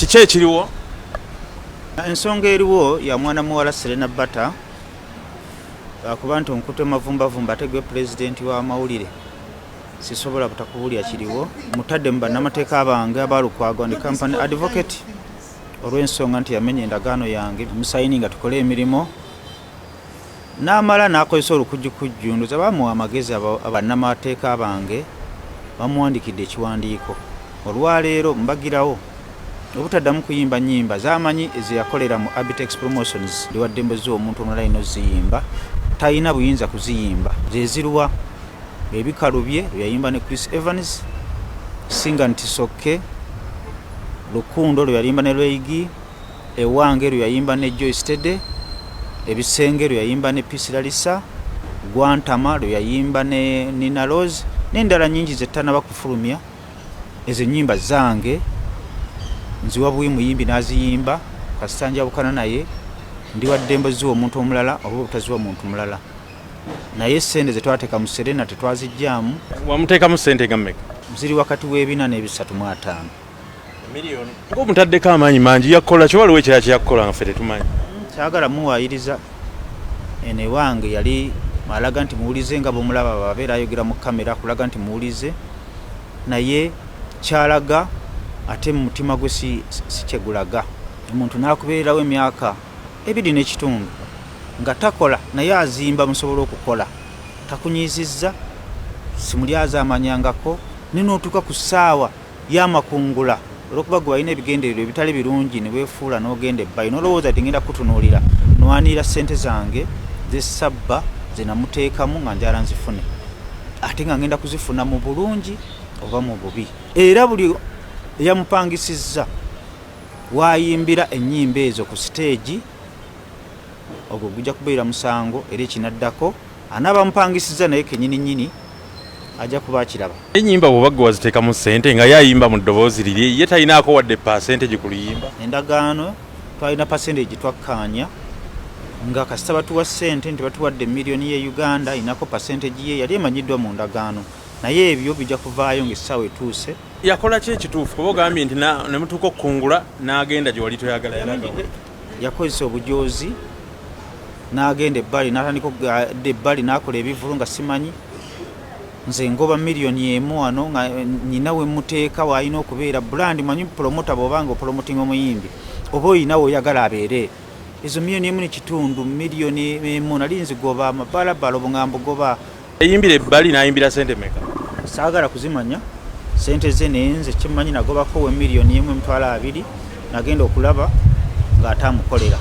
kiki ekiriwo? Ensonga eriwo ya mwana muwala Serena Bata akuba nti onkute mavumbavumba ate gwe pulezidenti w'amawulire sisobola butakubulya kiriwo mutadde mu bannamateeka abange abalukwago ndi company advocate olw'ensonga nti yamenya endagaano yange musayini nga tukole emirimu n'amala n'akozesa olukujjukujju ndoza bamuwa amagezi abannamateeka abange bamuwandikidde ekiwandiiko olwaleero mbagirawo obutaddamu kuyimba nnyimba zamanyi ezeyakolera mu Abtex promotions liwaddembeze omuntu omulala ino ziyimba talina buyinza kuziyimba zezirwa ebikalu bye yayimba ne Chris Evans Singa Ntisoke Lukundo yayimba ne Lweigi Ewange yayimba ne Joyce Tede Ebisenge yayimba ne Pisilalisa Gwantama yayimba ne Nina Rose n'endala nyingi zettana bakufulumya ezo nnyimba zange nziwa buyi muyimbi naziyimba kasitanja bukana naye ndi waddembezi omuntu omulala oba butaziwa muntu mulala naye sente zetwateeka mu Serena tetwazijjaamu. Wamuteeka mu sente gammeka? Ziri wakati w'ebina n'ebisatu miliyoni. Ng'omutaddeko amaanyi mangi yakola kyo waliwo ekirala kyeyakola nga ffe tetumanyi. Kyagala muwaayiriza ene wange yali alaga nti muwulize nga bw'omulaba babeera ayogera mu kamera kulaga nti muwulize naye kyalaga ate mu mutima gwe si kyegulaga. Omuntu n'akubeerawo emyaka 2.5 nga takola naye azimba musobola okukola takunyizizza simulyaza amanyangako ninootuka ku ssaawa y'amakungula olwokuba gwe walina ebigendererwa ebitali birungi ne weefuula n'ogenda ebbayi n'olowooza ti ngenda kutunuulira nwanirira ssente zange zessabba ze namuteekamu nga njala nzifune ate nga ngenda kuzifuna mu bulungi oba mu bubi era buli eyamupangisizza waayimbira ennyimba ezo ku siteegi ogwo gujja kubeera musango era ekinaddako anaabamupangisiza naye kenyininyini ajja kuba akiraba. Ennyimba bw'oba gwe waziteeka mu ssente nga yayimba mu ddoboozi liri ye talinaako wadde pasenteegi ku luyimba? Endagaano twalina pasenteegi twakkaanya nga kasita batuwa ssente nti batuwadde miliyoni ye Uganda inako pasenteegi ye yali emanyiddwa mu ndagaano naye ebyo bijja kuvaayo ng'essaawa etuuse. Yakola ki ekituufu kuba ogambye nti ne mutuuka okukungula n'agenda gye wali toyagala? Yakozesa obujoozi n'agenda ebbali n'atandika okugenda ebbali n'akola ebivulu nga simanyi nze ngoba miliyoni 1 wano nga nyina we muteeka waalina okubeera brand manyi promota bw'obanga opromotinga omuyimbi oba oyina oyagala abeere ezo miliyoni 1.5 miliyoni 1 nali nzigoba amabalabala obuŋambo goba. Yayimbira ebbali n'ayimbira ssente meka? Saagala kuzimanya ssente ze naye nze kimmanyi nagobako we miliyoni 1.2 nagenda okulaba ng'ataamukolera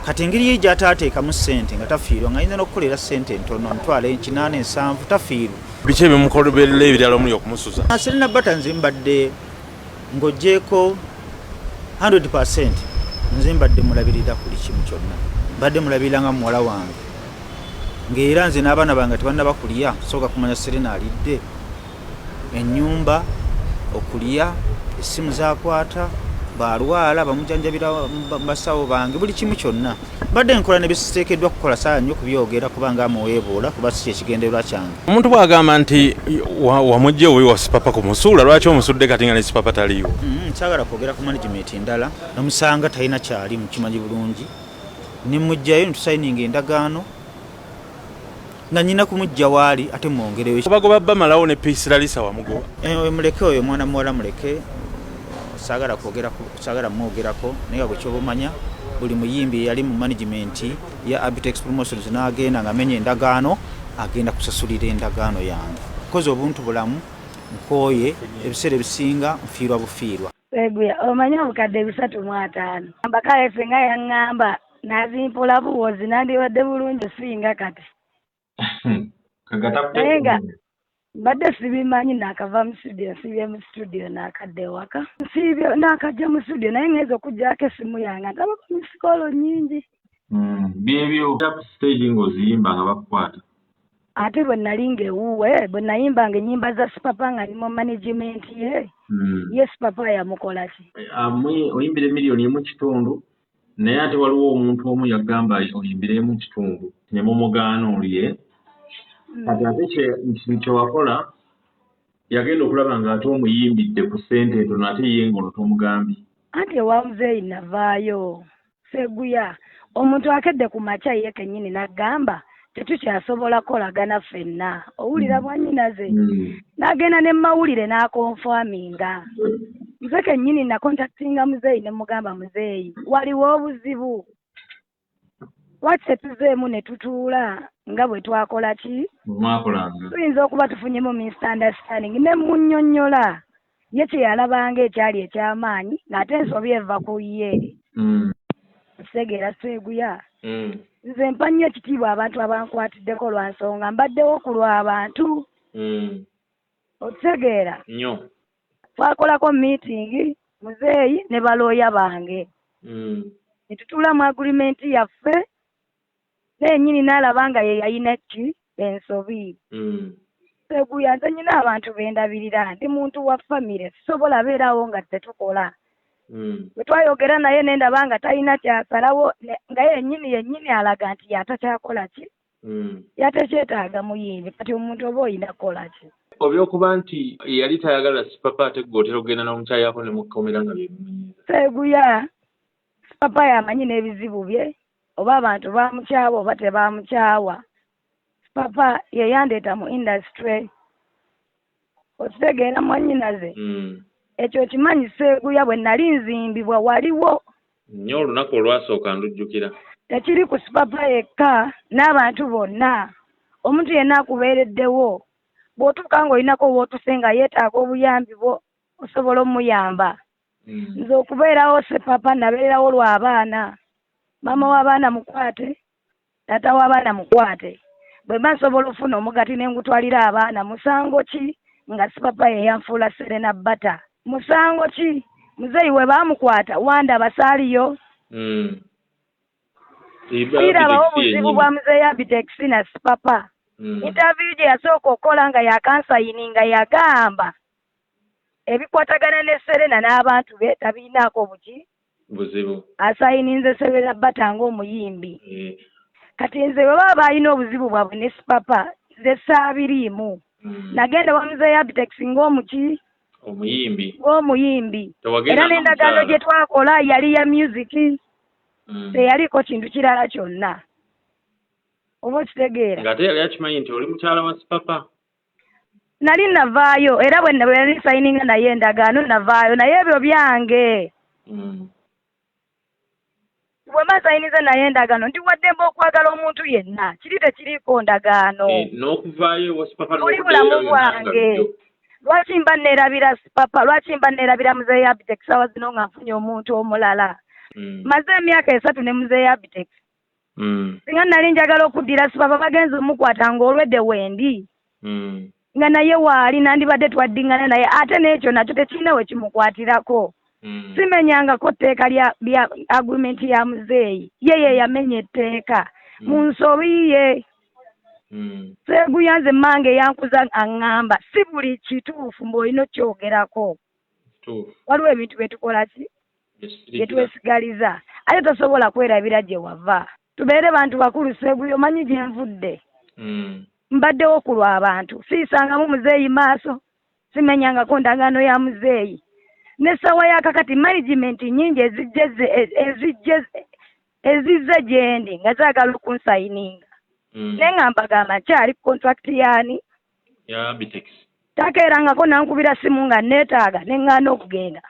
kati engeri ye gy'ataateekamu ssente nga tafiirwa nga ayinza n'okukolera ssente entono 8,7 tafiirwa. Biki ebimukolerera ebirala omuli okumusuza? Serena Bata nze mbadde ng'oggyeko 100% nze mbadde mulabirira buli kimu kyonna mbadde mulabirira nga muwala wange ng'era nze n'abaana bange tebannaba kulya sooka kumanya Serena alidde ennyumba okulya essimu zakwata balwala bamujanjabira basawo bange buli kimu kyonna badde nkola ne bisiteekeddwa kukola saa nnyo kubyogera kubanga amuweebuula kuba si ekigendererwa kyange. Omuntu bw'agamba nti wamugye owe wasipapa ku musuula lwaki omusudde kati nga ne sipapa taliiwo? Kyagala kwogera ku management ndala namusanga talina kyali mukimanyi bulungi nimujjayo nitusayininga endagaano nga nyina kumujja waali ate mwongereyo. Bagoba bamalawo ne Pisilalisa wamugoba? Muleke oyo mwana muwala muleke saagala mwogerako naye bwe kyobumanya buli muyimbi yali mu management ya Abtex promotions n'agenda nga amenya endagaano agenda kusasulira endagaano yange kozi obuntu bulamu nkooye ebiseera ebisinga nfiirwa bufiirwa. Omanyi obukadde 3.5 mbakale fenga yaŋŋamba nazimpula buwozi nandiwadde bulungi singa kati naye nga mbadde sibimanyi nakava mu studio nsibye mu studio nakadde waka nsibye nakajja mu studio naye ngeze okujjako essimu yange ndabako misikolo nyingi byebyo stage ng'oziyimba nga bakukwata ate bwe nali ng'ewuwe bwe nayimbanga ennyimba za sipapa nga ni mu management ye sipapa yamukola ki? Oyimbire miliyoni 1.5 naye ate waliwo omuntu omu yagamba oyimbire 1.5 ne mumugaana oliye kati ate kyewakola yagenda okulaba nga ate omuyimbidde ku ssente etono ate ye ng'ono tomugambye. Anti wa muzeeyi navaayo Seguya omuntu akedde ku makya ye kennyini n'agamba tetukyasobola kolagana ffenna owulira bwannyinaze n'agenda ne mawulire n'akonfaminga nze kennyini nakontaktinga muzeeyi ne mugamba muzeeyi waliwo obuzibu lwaki tetuzeemu ne tutuula nga bwe twakola ki tuyinza okuba tufunyemu misunderstanding ne munnyonnyola ye kye yalabanga ekyali eky'amaanyi ng'ate ensobi eva ku ye Segera Seguya nze mpa nnyo ekitiibwa abantu abankwatiddeko lwa nsonga mbaddewo ku lw'abantu otegeera twakolako meeting muzeeyi ne balooya bange ne tutuula mu agreement yaffe nennyini n'alaba nga ye yalina ki ensobi Seguya nze nyina abantu bendabirira ndi muntu wa famire sisobola beerawo nga tetukola bwe twayogera naye nendaba nga talina kyasalawo nga yennyini alaga nti yatakyakola ki yatekyetaaga muyimbi kati omuntu oba oyina kukola ki obyokuba nti yali tayagala sipapa ate gwe otera ogenda n'omukyayako ne mukomera nga byemunyiiza Seguya sipapa yamanyi n'ebizibu bye oba abantu bamukyawa oba tebamukyawa papa yeyandeeta mu industry okitegeera mwannyinaze ekyo kimanyi Seguya bwe nali nzimbibwa waliwo nnyo olunaku olwasooka ndujjukira tekiri ku sipapa yekka n'abantu bonna omuntu yenna akubeereddewo bw'otuuka ng'olinako w'otuse nga yeetaaga obuyambi bwo osobola omuyamba nze okubeerawo sepapa nabeerawo lw'abaana maama w'abaana mukwate taata w'abaana mukwate bwe mba nsobola ofuna omugati ne ngutwalira abaana musango ki nga sipapa ye yanfuula Serena Bata musango ki muzeeyi we baamukwata wanda basaaliyo sirabawo obuzibu bwa muzeeyi Abtex na sipapa interview gye yasooka okukola nga yakansayini nga yagamba ebikwatagana ne Serena n'abantu be tabiinaako buzibu asayininze Serena Bata ng'omuyimbi kati nze bwe baba balina obuzibu bwabwe ne sipapa nze saabiriimu nagenda wa muzeeyi Abtex ng'omuyimbi era n'endagaano gye twakola yali ya music teyaliko kintu kirala kyonna oba okitegeera ng'ate yali akimanyi nti oli mukyala wa sipapa nali navaayo era bwe nali sayininga naye endagaano navaayo naye ebyo byange bwe mba sayiniza naye endagaano ndi waddembe okwagala omuntu yenna kiri tekiriiko ndagaano n'okuvaayo wa sipapa oli bulamu bwange lwaki mba neerabira sipapa lwaki mba neerabira muzeeyi Abtex sawa zino nga nfunye omuntu omulala maze emyaka 3 ne muzeeyi Abtex singa nali njagala okuddira sipapa bagenza omukwata ng'olwedde wendi nga naye waali nandibadde twaddingana naye ate n'ekyo nakyo tekirina we kimukwatirako simenyangako tteeka lya agreement ya muzeeyi ye yamenya etteeka mu nsobi ye Seguya nze mmange yankuza aŋŋamba si buli kituufu mbw'olina okyogerako waliwo ebintu bye tukola ki bye twesigaliza ate tosobola kwerabira gye wava tubeere bantu bakulu Seguya omanyi gye nvudde mbaddewo ku lw'abantu siisangamu muzeeyi maaso simenyangako ndagaano ya muzeeyi n'essawa yakakati management nnyingi ezizze gyendi nga zaagala okunsayininga naye nga mbagamba nkyali contract yaani ya Abtex takeerangako nankubira simu nga neetaaga ne ŋŋaana okugenda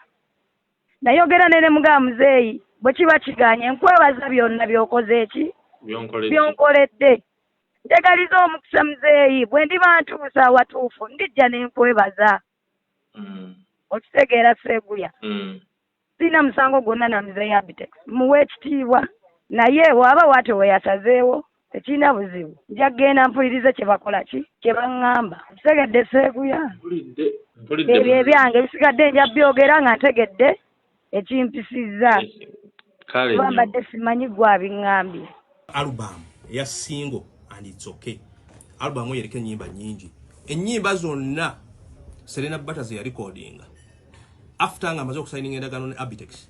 nayogera ne mugamba muzeeyi bwe kiba kiganye nkwebaza byonna by'okoze eki byonkoledde njagaliza omukisa muzeeyi bwe ndiba ntuusa awatuufu ndijja ne nkwebaza okitegeera Seguya sirina musango gwonna na muzeeyi Abtex muwe ekitiibwa naye bw'aba waate we yasazeewo tekirina buzibu nja kgenda mpulirize kye bakola ki kye baŋŋamba ntegedde Seguya ebyo ebyange bisigadde nja byogera nga ntegedde ekimpisizza kuba mbadde simanyi gwe abiŋŋambye album eya single and it's okay album yereka ennyimba nnyingi ennyimba zonna Serena Bata ze yarecordinga after nga amaze okusayininga endagaano ne Abtex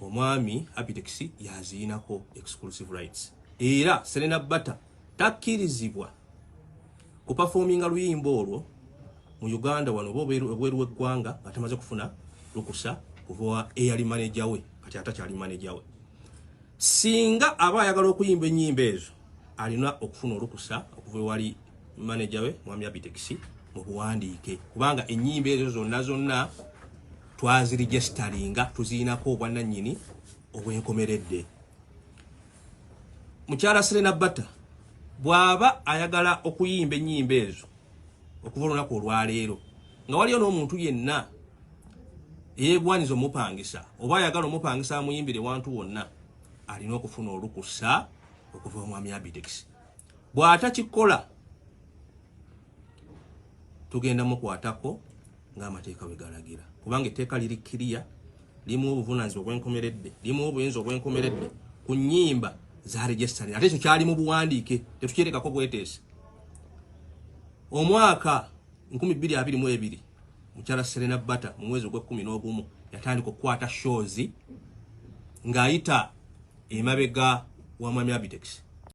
omwami Abtex yaziinako exclusive rights era Serena Bata takkirizibwa kuperforminga luyimba olwo mu Uganda wano obweru w'eggwanga nga tamaze kufuna lukusa okuva eyali manager we kati atakyali manager we. Singa aba ayagala okuyimba ennyimba ezo alina okufuna olukusa okuva ewali manager we mwami Abtex mu buwandiike, kubanga ennyimba ezo zonna twaziregisteringa tuziinako obwannannyini obwenkomeredde. Mukyala Serena Bata bw'aba ayagala okuyimba ennyimba ezo okuva olunaku olwaleero nga waliyo n'omuntu yenna yeegwanyiza omupangisa oba ayagala omupangisa amuyimbire wantu wonna, alina okufuna olukusa okuva omwami Abtex. Bw'atakikola tugenda mukwatako ng'amateeka bwe galagira, kubanga etteeka lirikkiriya limu obuvunaanyizibwa obwenkomeredde, limu obuyinza obwenkomeredde ku nnyimba za regisitari, ate ekyo kyali mu buwandiike tetukyerekako bweteesi. Omwaka 2022 mukyala Serena Bata mu mwezi ogw'11 yatandika okukwata shows ng'ayita emabega wa mwami Abtex